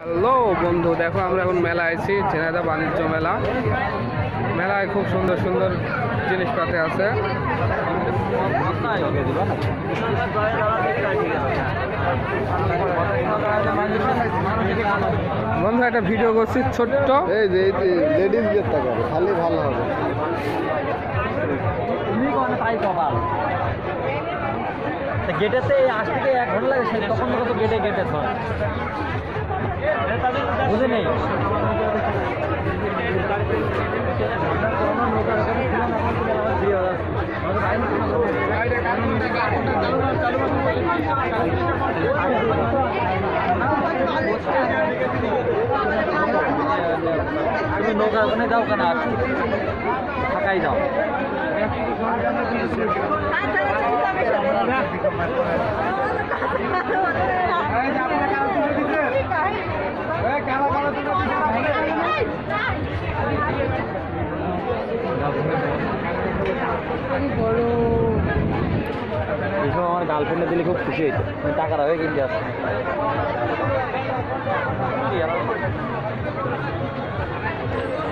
Hello বন্ধু, দেখো আমরা এখন মেলা আইছি, ঝিনাইদহ বাণিজ্য মেলা। মেলায় খুব সুন্দর সুন্দর জিনিসপাতি আছে। বন্ধু একটা ভিডিও করছি ছোট্ট, এই যে লেডিসদের টাকা খালি ভালো হবে। গেটেতে আজ থেকে 1 ঘন্টা লাগে, সে তখন তো গেটে বুঝে নেই। তুমি নৌকা ওখানে যাও কেন, আর থাকাই যাও। এইসব আমার গার্লফ্রেন্ডে দিলে খুব খুশি হইতো, টাকাটা হয়ে কিনতে আসছে।